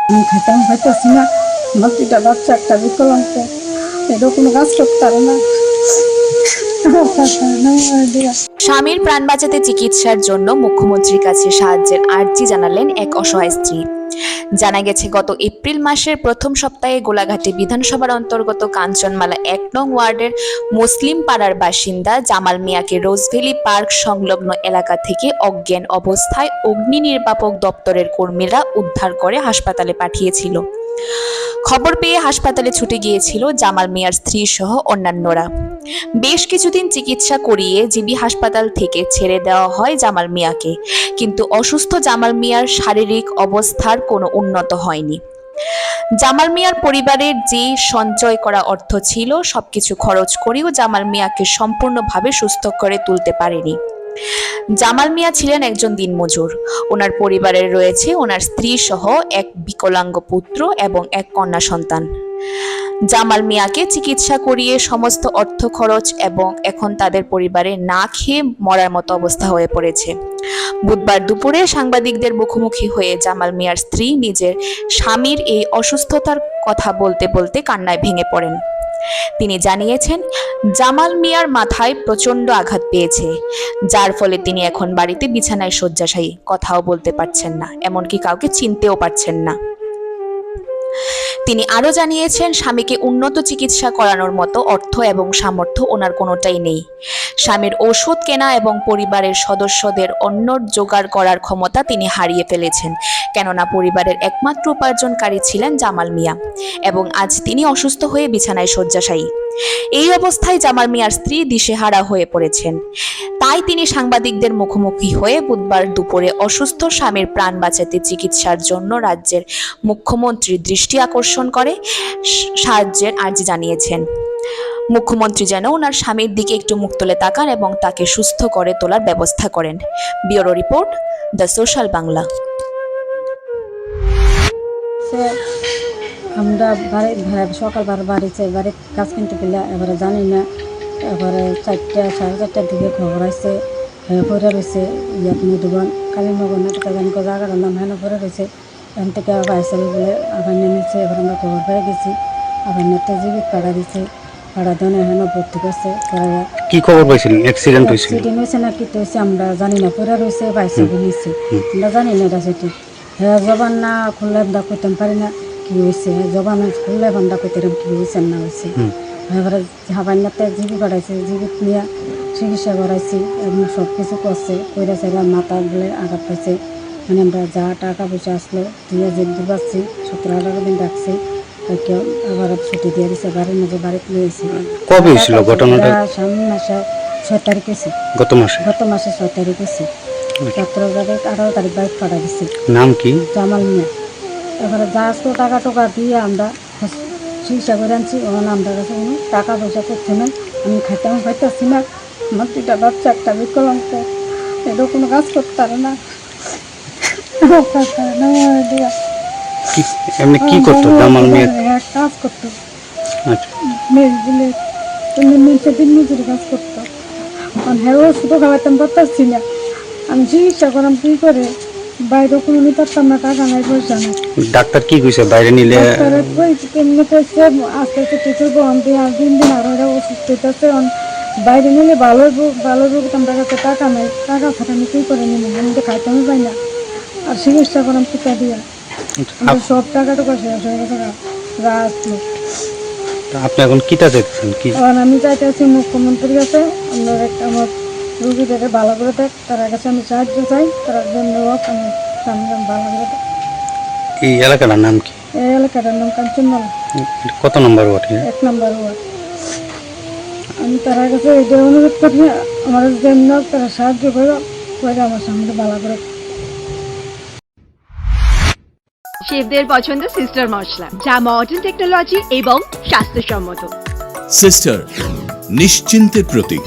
আমি খাইতাম খাইতেছি না, আমার দুইটা বাচ্চা, একটা বিকলাঙ্গ, এটা কোনো কাজ করতে পারে না। স্বামীর প্রাণ বাঁচাতে চিকিৎসার জন্য মুখ্যমন্ত্রীর কাছে সাহায্যের আর্জি জানালেন এক অসহায় স্ত্রী। জানা গেছে, গত এপ্রিল মাসের প্রথম সপ্তাহে গোলাঘাটে বিধানসভার অন্তর্গত কাঞ্চনমালা ১ নং ওয়ার্ডের মুসলিম পাড়ার বাসিন্দা জামাল মিয়াকে রোজভ্যালি পার্ক সংলগ্ন এলাকা থেকে অজ্ঞান অবস্থায় অগ্নি নির্বাপক দপ্তরের কর্মীরা উদ্ধার করে হাসপাতালে পাঠিয়েছিল। খবর পেয়ে হাসপাতালে ছুটে গিয়েছিল জামাল মিয়ার স্ত্রী সহ অন্যান্যরা। বেশ কিছুদিন চিকিৎসা করিয়ে জিবি হাসপাতাল থেকে ছেড়ে দেওয়া হয় জামাল মিয়াকে, কিন্তু অসুস্থ জামাল মিয়ার শারীরিক অবস্থার কোনো উন্নত হয়নি। জামাল মিয়ার পরিবারের যে সঞ্চয় করা অর্থ ছিল, সবকিছু খরচ করেও জামাল মিয়াকে সম্পূর্ণভাবে সুস্থ করে তুলতে পারেনি। জামাল মিয়া ছিলেন একজন দিনমজুর। ওনার পরিবারের রয়েছে ওনার স্ত্রী সহ এক বিকলাঙ্গ পুত্র এবং এক কন্যা সন্তান। জামাল মিয়াকে চিকিৎসা করিয়ে সমস্ত অর্থ খরচ এবং এখন তাদের পরিবারে না খেয়ে মরার মতো অবস্থা হয়ে পড়েছে। বুধবার দুপুরে সাংবাদিকদের মুখোমুখি হয়ে জামাল মিয়ার স্ত্রী নিজের স্বামীর এই অসুস্থতার কথা বলতে বলতে কান্নায় ভেঙে পড়েন। তিনি জানিয়েছেন, জামাল মিয়ার মাথায় প্রচণ্ড আঘাত পেয়েছে, যার ফলে তিনি এখন বাড়িতে বিছানায় শয্যাশায়ী, কথাও বলতে পারছেন না, এমনকি কাউকে চিনতেও পারছেন না। তিনি আরও জানিয়েছেন, স্বামীকে উন্নত চিকিৎসা করানোর মতো অর্থ এবং সামর্থ্য ওনার কোনোটাই নেই। স্বামীর ওষুধ কেনা এবং পরিবারের সদস্যদের অন্য জোগাড় করার ক্ষমতা তিনি হারিয়ে ফেলেছেন, কেননা পরিবারের একমাত্র উপার্জনকারী ছিলেন জামাল মিয়া এবং আজ তিনি অসুস্থ হয়ে বিছানায় শয্যাশায়ী। এই অবস্থায় জামাল মিয়ার স্ত্রী দিশেহারা হয়ে পড়েছেন। তাই তিনি সাংবাদিকদের মুখোমুখি হয়ে বুধবার দুপুরে অসুস্থ স্বামীর প্রাণ বাঁচাতে চিকিৎসার জন্য রাজ্যের মুখ্যমন্ত্রীর দৃষ্টি আকর্ষণ করে সাহায্যের আর্জি জানিয়েছেন। মুখ্যমন্ত্রী যেন ওনার স্বামীর দিকে একটু মুখ তুলে তাকান এবং তাকে সুস্থ করে তোলার ব্যবস্থা করেন। Bureau report, the social Bangla. আমরা সকালবার বাড়ির কাজ কিনতে গেলে এবারে জানি না, এবারে 4টা সাড়ে 4টার দিকে খবর আসছে পরে রয়েছে ইয়াত মধুবন কালীনগর নাটকা জানি জায়গাটার নাম হেন পরে রয়েছে। এখান থেকে আবার হিসাবে বলে আবার নেমেছে। এবার আমরা খবর পেয়ে গেছি, আবার নেতে জীবিত পাড়া দিছে, পাড়া দনে হেন ভর্তি করছে। কি খবর পাইছিলেন? অ্যাক্সিডেন্ট হয়েছে না কি হয়েছে আমরা জানি না, পরে রয়েছে পাইছে নিচ্ছে, আমরা জানি না এটা সেটি। হ্যাঁ, জবান না খুললে আমরা করতাম পারি না কি হয়েছে, জবান খুললে বান্ধা করতাম কি হয়েছে না হয়েছে। এবারে হাবান্নাতে জিবি পাঠাইছে, জিবিত নিয়ে চিকিৎসা করাইছি এবং সব কিছু করছে, কইরা চাইরা মাথা বলে আঘাত পাইছে। মানে আমরা যা টাকা পয়সা আসলো দিয়ে যেতে পারছি, 17-18 দিন রাখছি, কেউ আবার ছুটি দিয়ে দিচ্ছে, বাড়ির মধ্যে বাড়িতে নিয়েছি। কবে ছিল ঘটনাটা? সামনে মাসে 6 তারিখ হয়েছে, গত মাসে 6 তারিখ হয়েছে। 17 তারিখ 18 তারিখ বাইক পাঠা দিচ্ছি। নাম কি? জামাল মিয়া। এবারে যা আসতো টাকা টোকা দিয়ে আমরা চিকিৎসা করে আনছি। ওখানে আমাদের কাছে কোনো টাকা পয়সা করছে না, আমি খাইতাম খাইতেছি না, আমার 2টা বাচ্চা, একটা বিকলাঙ্গ, এটা কোনো কাজ করতে পারে না। এমনি কি করতো জামাল মিয়া? কাজ করতো, আচ্ছা, দিন মজুরি কাজ করতো। হ্যাঁ, শুধু খাওয়াইতাম পারতাছি না, আমি চিকিৎসা করাম কি করে, বাইরে কোনো নিতে পারতাম না, টাকা নাই পয়সা নাই। ডাক্তার কি কইছে বাইরে নিলে? আস্তে আস্তে টিচার বহন দিয়ে আর দিন আরো অসুস্থ হইতেছে, বাইরে নিলে ভালো হইব, আমার কাছে টাকা নাই, টাকা ছাড়া আমি কি করে নিব, আমি তো খাইতামই পাই না, আর চিকিৎসা করাম টিকা দিয়া সব টাকা টোকা শেষ হয়ে গেছে। আসলো আপনি এখন কিটা দেখছেন? কি আমি চাইতেছি মুখ্যমন্ত্রীর কাছে আমার রুগীদের ভালো করে দেখ, তার কাছে আমি সাহায্য চাই, তার জন্য আমি ভালো করে দেখ। এই এলাকাটার নাম কি? এই এলাকাটার নাম কাঞ্চনমালা। কত নম্বর ওয়ার্ড? 1 নম্বর ওয়ার্ড। আমি তার কাছে এটা অনুরোধ করি, আমার জন্য তারা সাহায্য করে আমার সামনে ভালো করে। শেফদের পছন্দ সিস্টার মশলা, যা মডার্ন টেকনোলজি এবং স্বাস্থ্যসম্মত। সিস্টার, নিশ্চিন্তের প্রতীক।